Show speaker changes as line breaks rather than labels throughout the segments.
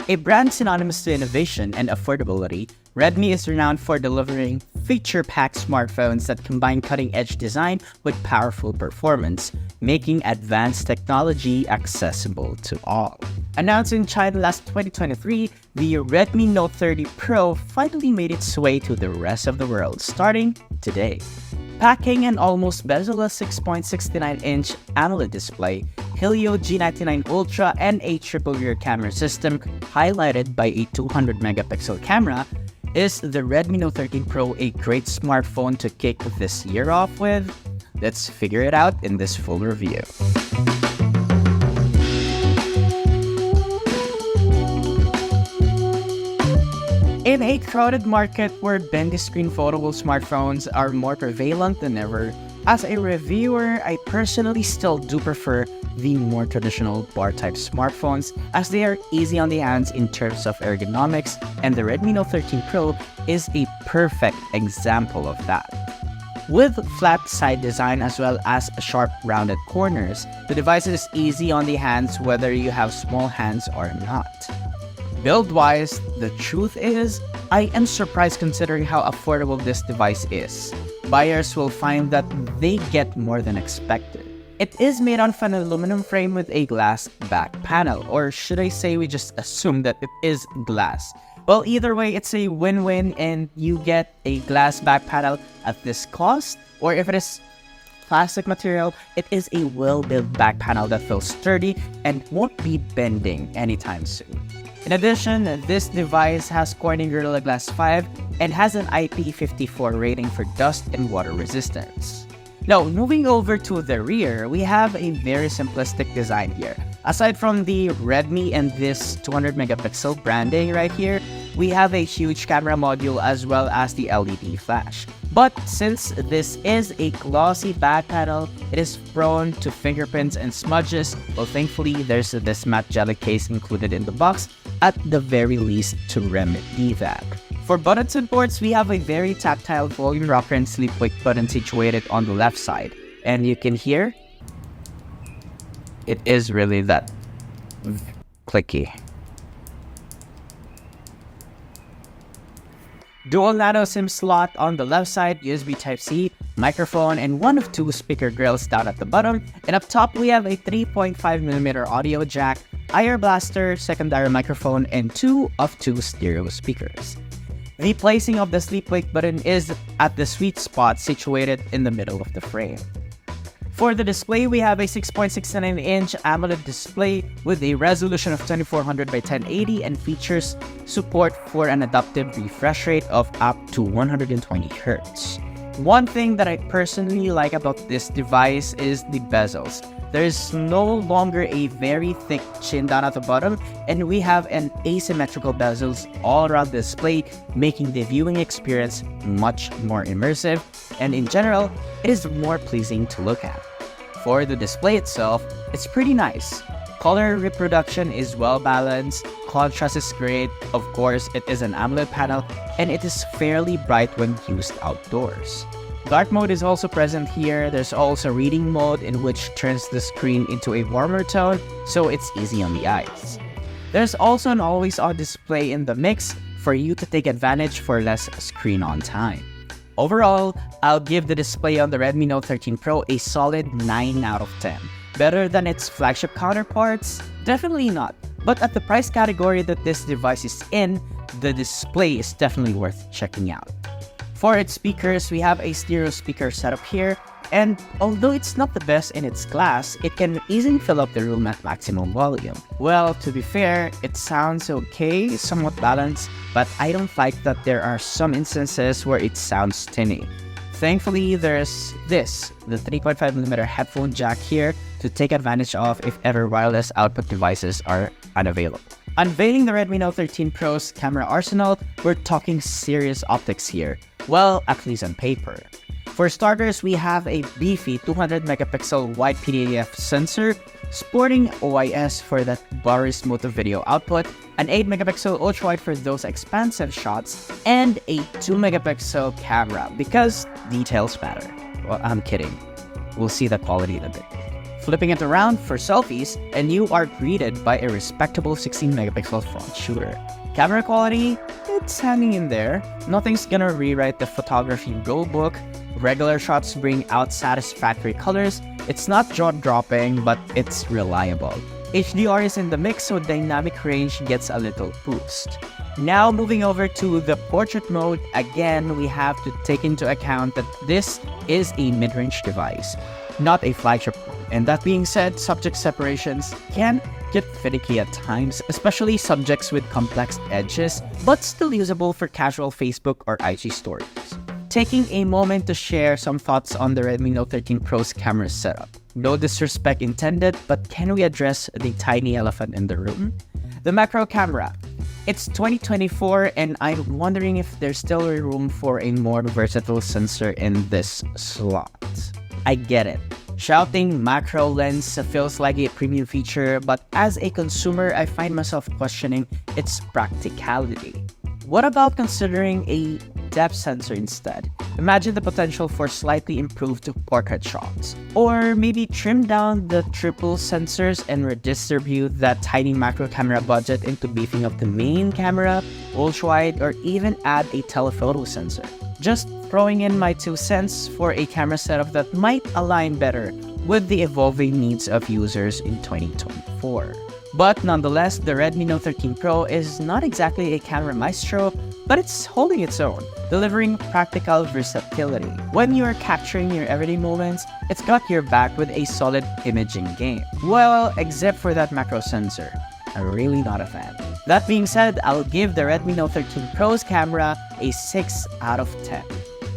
A brand synonymous to innovation and affordability, Redmi is renowned for delivering feature-packed smartphones that combine cutting-edge design with powerful performance, making advanced technology accessible to all. Announced in China last 2023, the Redmi Note 30 Pro finally made its way to the rest of the world, starting today. Packing an almost bezel-less 6.69-inch AMOLED display, Helio G99 Ultra, and a triple-rear camera system highlighted by a 200-megapixel camera, is the Redmi Note 13 Pro a great smartphone to kick this year off with? Let's figure it out in this full review. In a crowded market where bendy screen foldable smartphones are more prevalent than ever, as a reviewer, I personally still do prefer the more traditional bar-type smartphones as they are easy on the hands in terms of ergonomics, and the Redmi Note 13 Pro is a perfect example of that. With flat side design as well as sharp rounded corners, the device is easy on the hands whether you have small hands or not. Build-wise, the truth is, I am surprised considering how affordable this device is. Buyers will find that they get more than expected. It is made on an aluminum frame with a glass back panel, or should I say we just assume that it is glass. Well, either way, it's a win-win and you get a glass back panel at this cost, or if it is plastic material, it is a well-built back panel that feels sturdy and won't be bending anytime soon. In addition, this device has Corning Gorilla Glass 5 and has an IP54 rating for dust and water resistance. Now, moving over to the rear, we have a very simplistic design here. Aside from the Redmi and this 200 megapixel branding right here, we have a huge camera module as well as the LED flash. But since this is a glossy back panel, it is prone to fingerprints and smudges. Well, thankfully, there's this matte jelly case included in the box, at the very least to remedy that. For buttons and ports, we have a very tactile volume rocker and sleep wake button situated on the left side. And you can hear, it is really that clicky. Dual nano SIM slot on the left side, USB Type-C, microphone, and one of two speaker grills down at the bottom. And up top, we have a 3.5mm audio jack, IR blaster, secondary microphone, and two stereo speakers. The placing of the sleep wake button is at the sweet spot situated in the middle of the frame. For the display, we have a 6.69-inch AMOLED display with a resolution of 2400 by 1080 and features support for an adaptive refresh rate of up to 120 Hz. One thing that I personally like about this device is the bezels. There is no longer a very thick chin down at the bottom, and we have an asymmetrical bezels all around the display, making the viewing experience much more immersive, and in general, it is more pleasing to look at. For the display itself, it's pretty nice. Color reproduction is well balanced, contrast is great, of course it is an AMOLED panel, and it is fairly bright when used outdoors. Dark mode is also present here. There's also reading mode in which turns the screen into a warmer tone, so it's easy on the eyes. There's also an always-on display in the mix for you to take advantage for less screen on time. Overall, I'll give the display on the Redmi Note 13 Pro a solid 9 out of 10. Better than its flagship counterparts? Definitely not. But at the price category that this device is in, the display is definitely worth checking out. For its speakers, we have a stereo speaker setup here, and although it's not the best in its class, it can easily fill up the room at maximum volume. Well, to be fair, it sounds okay, somewhat balanced, but I don't like that there are some instances where it sounds tinny. Thankfully, there's the 3.5mm headphone jack here to take advantage of if ever wireless output devices are unavailable. Unveiling the Redmi Note 13 Pro's camera arsenal, we're talking serious optics here. Well, at least on paper. For starters, we have a beefy 200 megapixel wide PDAF sensor, sporting OIS for that blurry smooth video output, an 8 megapixel ultra-wide for those expansive shots, and a 2 megapixel camera because details matter. Well, I'm kidding. We'll see the quality in a bit. Flipping it around for selfies, and you are greeted by a respectable 16 megapixel front shooter. Camera quality, it's hanging in there. Nothing's gonna rewrite the photography rulebook. Regular shots bring out satisfactory colors. It's not jaw-dropping, but it's reliable. HDR is in the mix, so dynamic range gets a little boost. Now moving over to the portrait mode, again, we have to take into account that this is a mid-range device, not a flagship phone. And that being said, subject separations can get finicky at times, especially subjects with complex edges, but still usable for casual Facebook or IG stories. Taking a moment to share some thoughts on the Redmi Note 13 Pro's camera setup. No disrespect intended, but can we address the tiny elephant in the room? The macro camera. It's 2024 and I'm wondering if there's still room for a more versatile sensor in this slot. I get it. Shouting macro lens feels like a premium feature, but as a consumer, I find myself questioning its practicality. What about considering a depth sensor instead? Imagine the potential for slightly improved portrait shots. Or maybe trim down the triple sensors and redistribute that tiny macro camera budget into beefing up the main camera, ultra-wide, or even add a telephoto sensor. Just throwing in my 2 cents for a camera setup that might align better with the evolving needs of users in 2024. But nonetheless, the Redmi Note 13 Pro is not exactly a camera maestro, but it's holding its own, delivering practical versatility. When you are capturing your everyday moments, it's got your back with a solid imaging game. Well, except for that macro sensor. I'm really not a fan. That being said, I'll give the Redmi Note 13 Pro's camera a 6 out of 10.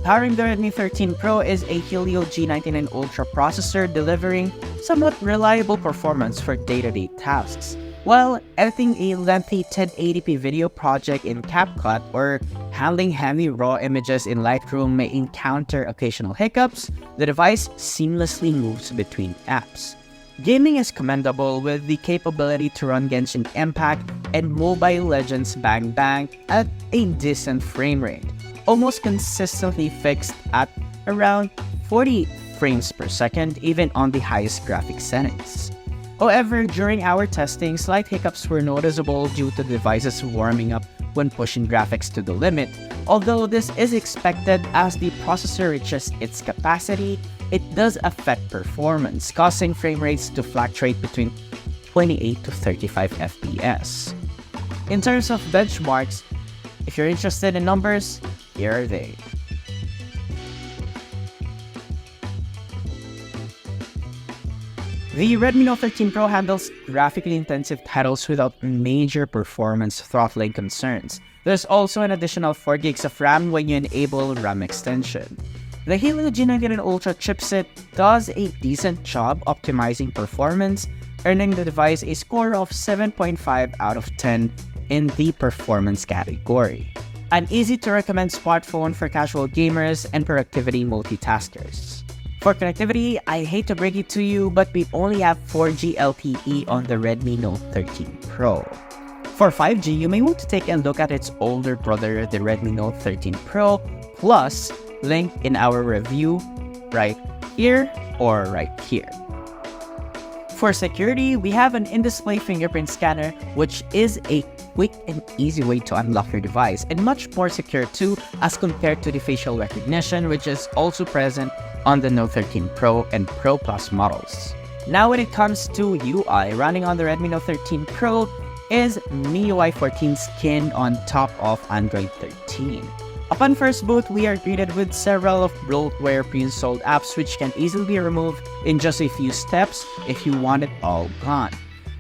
Powering the Redmi 13 Pro is a Helio G99 Ultra processor delivering somewhat reliable performance for day-to-day tasks. While editing a lengthy 1080p video project in CapCut or handling heavy raw images in Lightroom may encounter occasional hiccups, the device seamlessly moves between apps. Gaming is commendable with the capability to run Genshin Impact and Mobile Legends Bang Bang at a decent frame rate, almost consistently fixed at around 40 frames per second even on the highest graphics settings. However, during our testing, slight hiccups were noticeable due to devices warming up when pushing graphics to the limit. Although this is expected as the processor reaches its capacity, it does affect performance, causing frame rates to fluctuate between 28 to 35 FPS. In terms of benchmarks, if you're interested in numbers, here are they. The Redmi Note 13 Pro handles graphically intensive titles without major performance throttling concerns. There's also an additional 4 gigs of RAM when you enable RAM extension. The Helio G99 Ultra chipset does a decent job optimizing performance, earning the device a score of 7.5 out of 10 in the performance category. An easy-to-recommend smartphone for casual gamers and productivity multitaskers. For connectivity, I hate to break it to you, but we only have 4G LTE on the Redmi Note 13 Pro. For 5G, you may want to take a look at its older brother, the Redmi Note 13 Pro Plus, link in our review right here or right here. For security, we have an in-display fingerprint scanner, which is a quick and easy way to unlock your device, and much more secure too as compared to the facial recognition, which is also present on the Note 13 Pro and Pro Plus models. Now when it comes to UI, running on the Redmi Note 13 Pro is MIUI 14 skin on top of Android 13. Upon first boot, we are greeted with several of bloatware pre-installed apps which can easily be removed in just a few steps if you want it all gone.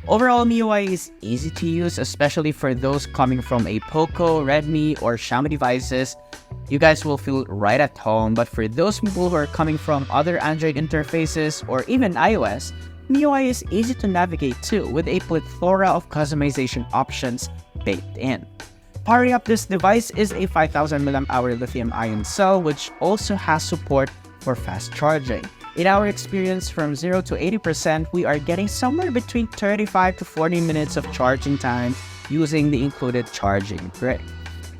Overall, MIUI is easy to use, especially for those coming from a Poco, Redmi, or Xiaomi devices. You guys will feel right at home, but for those people who are coming from other Android interfaces or even iOS, MIUI is easy to navigate too, with a plethora of customization options baked in. Powering up this device is a 5000 mAh lithium-ion cell, which also has support for fast charging. In our experience, from 0 to 80%, we are getting somewhere between 35 to 40 minutes of charging time using the included charging brick.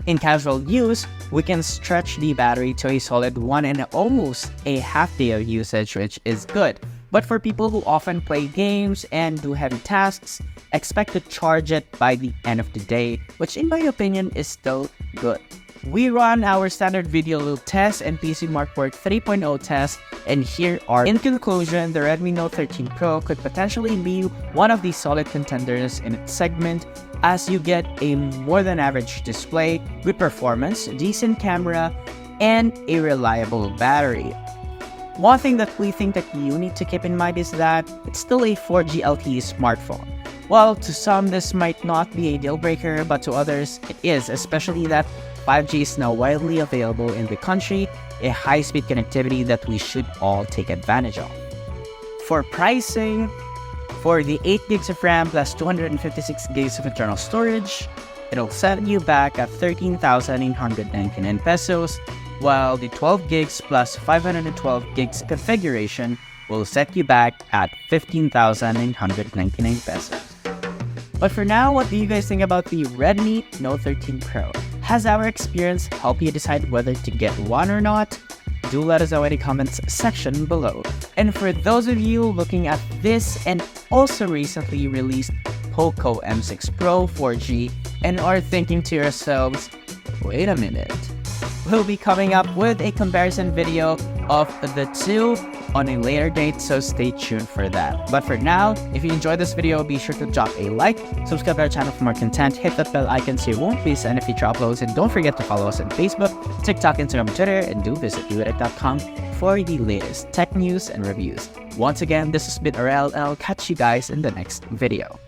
In casual use, we can stretch the battery to a solid 1 and almost a half day of usage, which is good. But for people who often play games and do heavy tasks, expect to charge it by the end of the day, which in my opinion is still good. We run our standard video loop test and PC Markwork 3.0 test, and here are in conclusion, the Redmi Note 13 Pro could potentially be one of the solid contenders in its segment, as you get a more than average display, good performance, decent camera, and a reliable battery. One thing that we think that you need to keep in mind is that it's still a 4G LTE smartphone. While to some this might not be a deal breaker, but to others it is, especially that 5G is now widely available in the country, a high-speed connectivity that we should all take advantage of. For pricing, for the 8 gigs of RAM plus 256 gigs of internal storage, it'll set you back at 13,899 pesos, while the 12 gigs plus 512 gigs configuration will set you back at 15,999 pesos. But for now, what do you guys think about the Redmi Note 13 Pro? Has our experience helped you decide whether to get one or not? Do let us know in the comments section below. And for those of you looking at this and also recently released Poco M6 Pro 4G and are thinking to yourselves, wait a minute, we'll be coming up with a comparison video of the two on a later date, so stay tuned for that. But for now, if you enjoyed this video, be sure to drop a like, subscribe to our channel for more content, hit that bell icon so you won't miss any future uploads, and don't forget to follow us on Facebook, TikTok, Instagram, Twitter, and do visit uedit.com for the latest tech news and reviews. Once again, this has been Arel. I'll catch you guys in the next video.